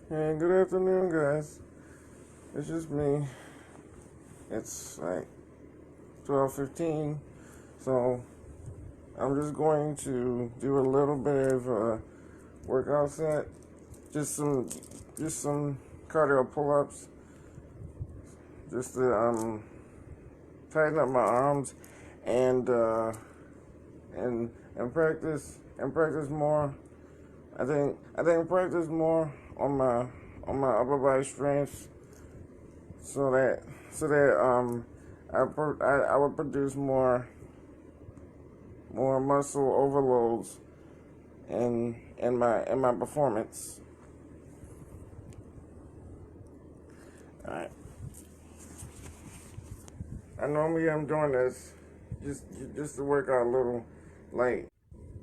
Hey, good afternoon, guys. It's just me. It's like 12:15, so I'm just going to do a little bit of a workout set. Just some, just some cardio pull-ups, just to tighten up my arms and practice more. I think practice more on my upper body strength, so that I would produce more muscle overloads in my performance. All right. I normally am doing this just to work out a little light.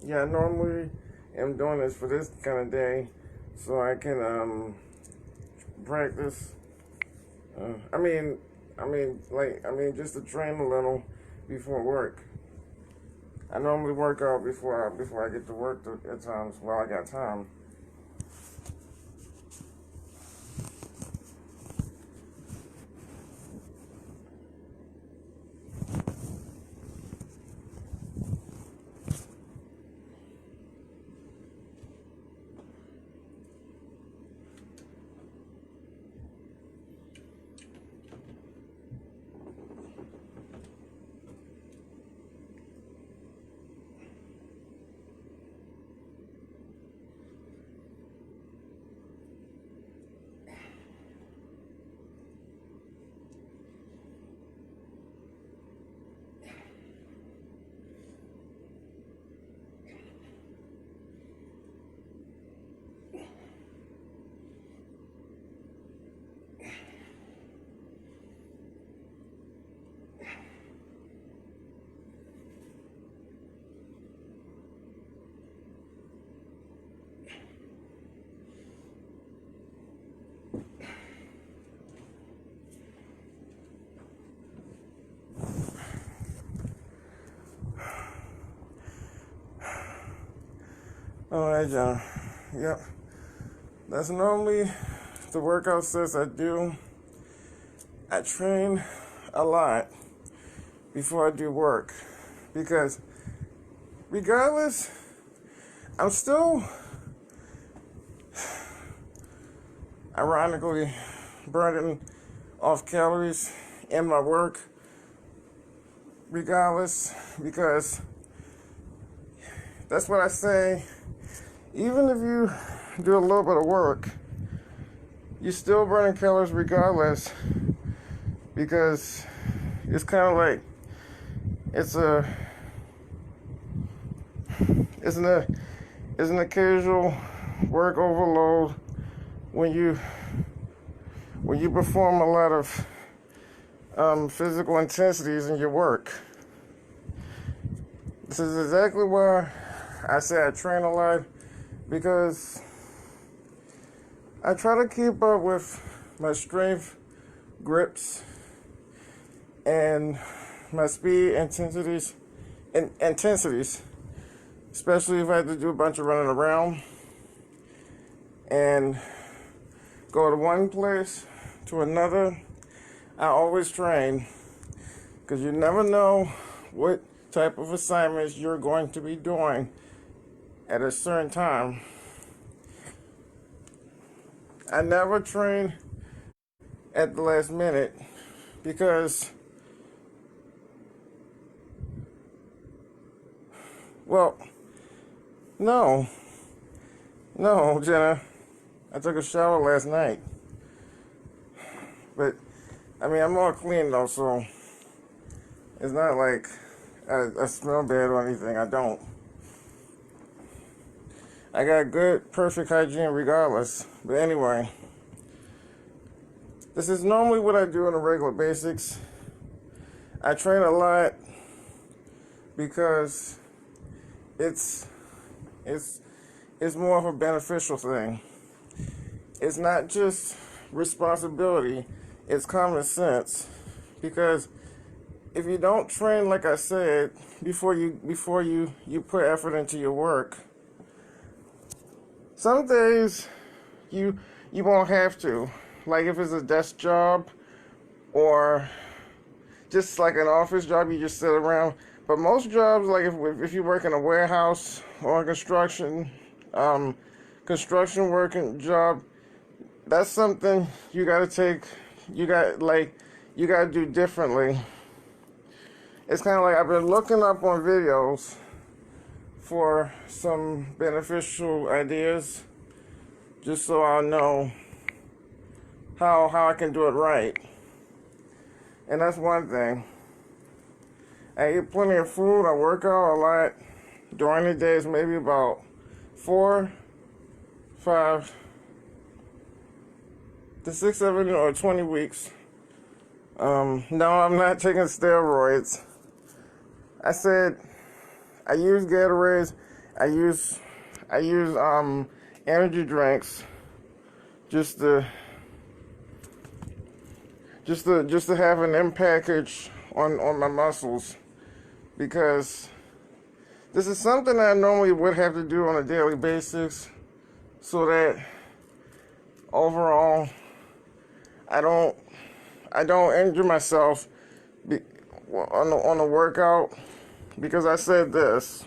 Yeah, I normally am doing this for this kind of day, so I can practice. Just to train a little before work. I normally work out before I get to work at times while I got time. All right, John. Yep. That's normally the workout sets I do. I train a lot before I do work because regardless, I'm still ironically burning off calories in my work regardless, because that's what I say. Even if you do a little bit of work, you're still burning calories regardless, because it's kind of like it's an occasional work overload when you perform a lot of physical intensities in your work. This is exactly why I say I train a lot, because I try to keep up with my strength, grips, and my speed intensities, especially if I have to do a bunch of running around and go to one place to another. I always train, because you never know what type of assignments you're going to be doing at a certain time. I never train at the last minute, because, well, no, Jenna, I took a shower last night, but I'm all clean though, so it's not like I smell bad or anything. I don't. I got good, perfect hygiene regardless. But anyway, this is normally what I do on a regular basis. I train a lot because it's more of a beneficial thing. It's not just responsibility, it's common sense. Because if you don't train, like I said, before you put effort into your work, some days you won't have to. Like if it's a desk job or just like an office job, you just sit around. But most jobs, like if you work in a warehouse or a construction working job, that's something you gotta take. You gotta do differently. It's kind of like I've been looking up on videos for some beneficial ideas, just so I'll know how I can do it right. And that's one thing. I eat plenty of food. I work out a lot during the days, maybe about 4, 5 to 6, 7, or 20 weeks. No, I'm not taking steroids. I said I use Gatorades. I use energy drinks just to have an impact on my muscles, because this is something I normally would have to do on a daily basis, so that overall I don't injure myself on the workout. Because I said this.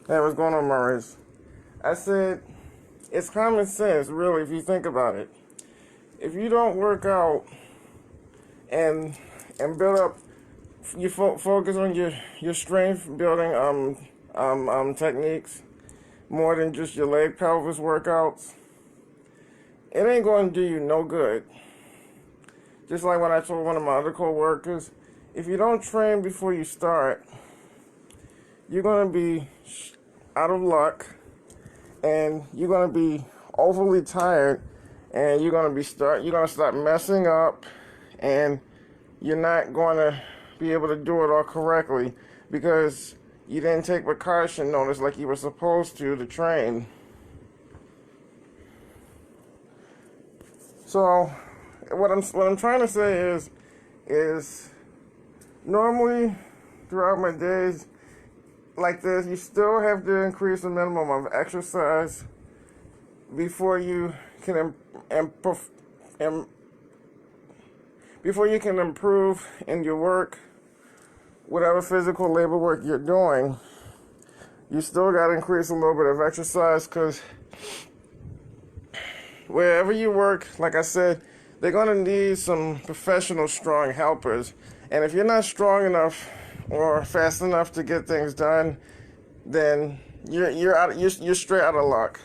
Hey, what's going on, Maurice? I said it's common sense, really, if you think about it. If you don't work out and build up, you focus on your strength building techniques more than just your leg pelvis workouts, it ain't going to do you no good. Just like when I told one of my other co-workers, if you don't train before you start, you're going to be out of luck, and you're going to be overly tired, and you're going to start messing up, and you're not going to be able to do it all correctly because you didn't take precaution notice like you were supposed to train. So what I'm trying to say is normally throughout my days like this, you still have to increase the minimum of exercise before you can improve in your work, whatever physical labor work you're doing. You still got to increase a little bit of exercise, because wherever you work, like I said, they're going to need some professional, strong helpers. And if you're not strong enough or fast enough to get things done, then you're straight out of luck.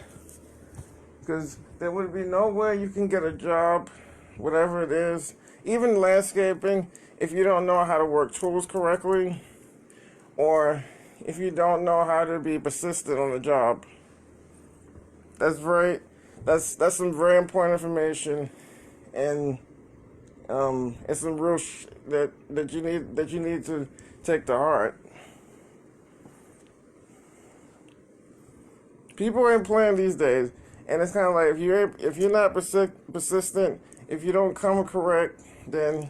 Because there would be no way you can get a job, whatever it is, even landscaping, if you don't know how to work tools correctly, or if you don't know how to be persistent on the job. That's some very important information, and it's some real that you need to take to heart. People ain't playing these days, and it's kind of like if you're not persistent, if you don't come correct, then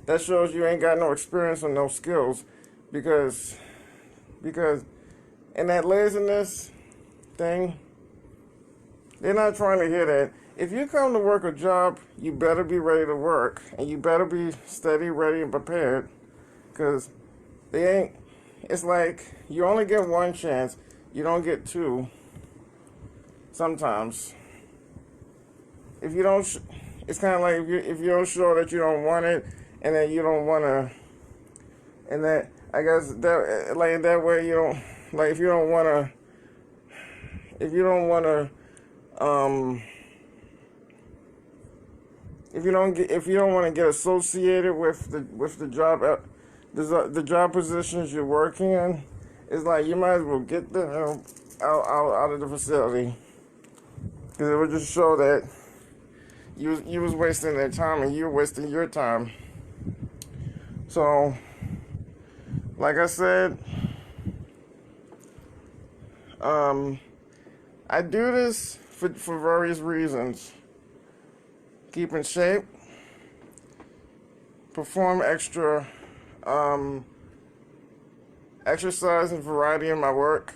that shows you ain't got no experience or no skills, because in that laziness thing, they're not trying to hear that. If you come to work a job, you better be ready to work, and you better be steady, ready, and prepared, because it's like you only get one chance, you don't get two sometimes. If you don't, it's kind of like if you don't show that you don't want it, and then you don't want to, and that, I guess, that, like, that way you don't, like, if you don't want to, if you don't want to get associated with the job positions you're working in, it's like you might as well get the hell out of the facility, because it would just show that you was wasting their time and you were wasting your time. So, like I said, I do this for various reasons. Keep in shape, perform extra exercise and variety in my work,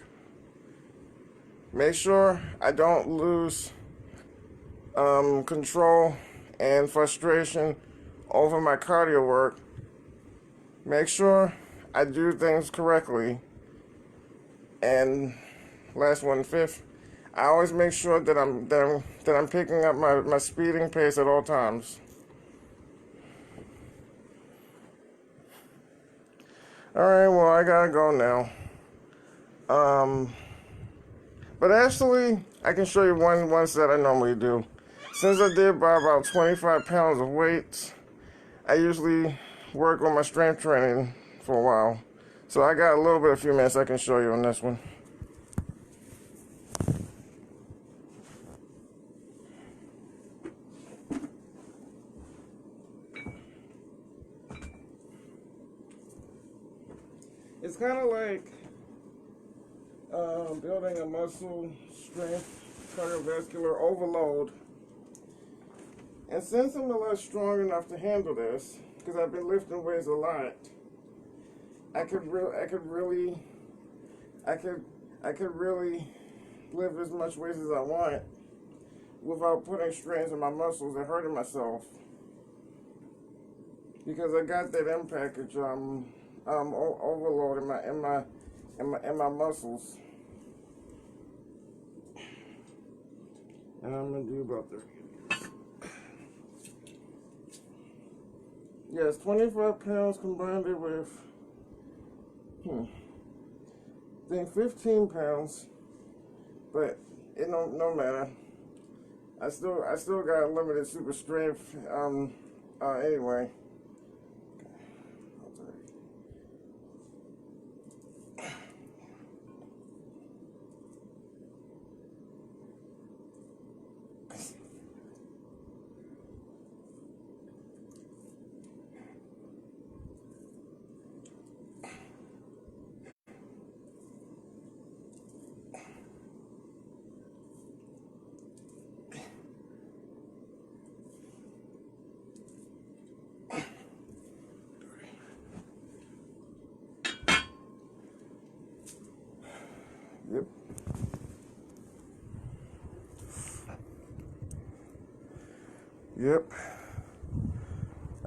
make sure I don't lose control and frustration over my cardio work, make sure I do things correctly. And last one, fifth, I always make sure that I'm picking up my speeding pace at all times. All right, well, I gotta go now. But actually, I can show you one set I normally do. Since I did by about 25 pounds of weight, I usually work on my strength training for a while. So I got a few minutes I can show you on this one. It's kind of like building a muscle strength cardiovascular overload. And since I'm a lot strong enough to handle this, because I've been lifting weights a lot, I could really lift as much weight as I want without putting strains on my muscles and hurting myself. Because I got that M package overload in my muscles. And I'm gonna do about 30 of these. Yes, 25 pounds combined it with I think 15 pounds, but it no matter. I still got limited super strength anyway. Yep. Yep.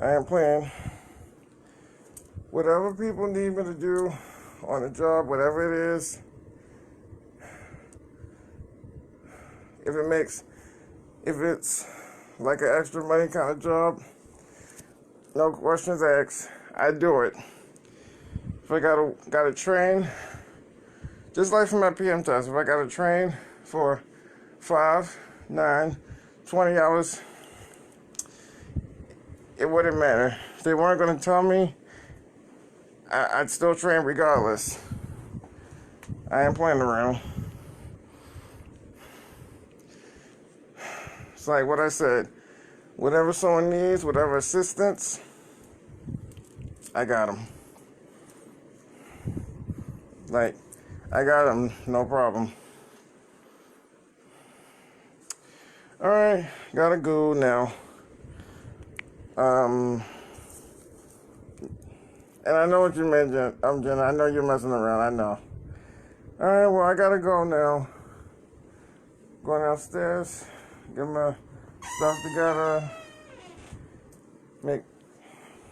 I am playing. Whatever people need me to do on the job, whatever it is, if it's like an extra money kind of job, no questions asked, I do it. If I gotta train, just like for my PM test, if I gotta train for 5, 9, 20 hours, it wouldn't matter. If they weren't gonna tell me, I'd still train regardless. I ain't playing around. It's like what I said. Whatever someone needs, whatever assistance, I got them. Like, I got them, no problem. Alright, gotta go now. And I know what you meant, Jen. I know you're messing around, I know. Alright, well, I gotta go now. Going downstairs, get my stuff together,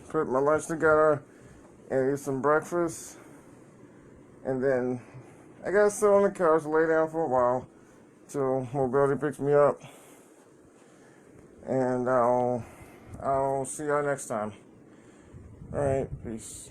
put my lunch together, and eat some breakfast. And then I gotta sit on the couch, lay down for a while till mobility picks me up. And I'll see y'all next time. Alright, peace.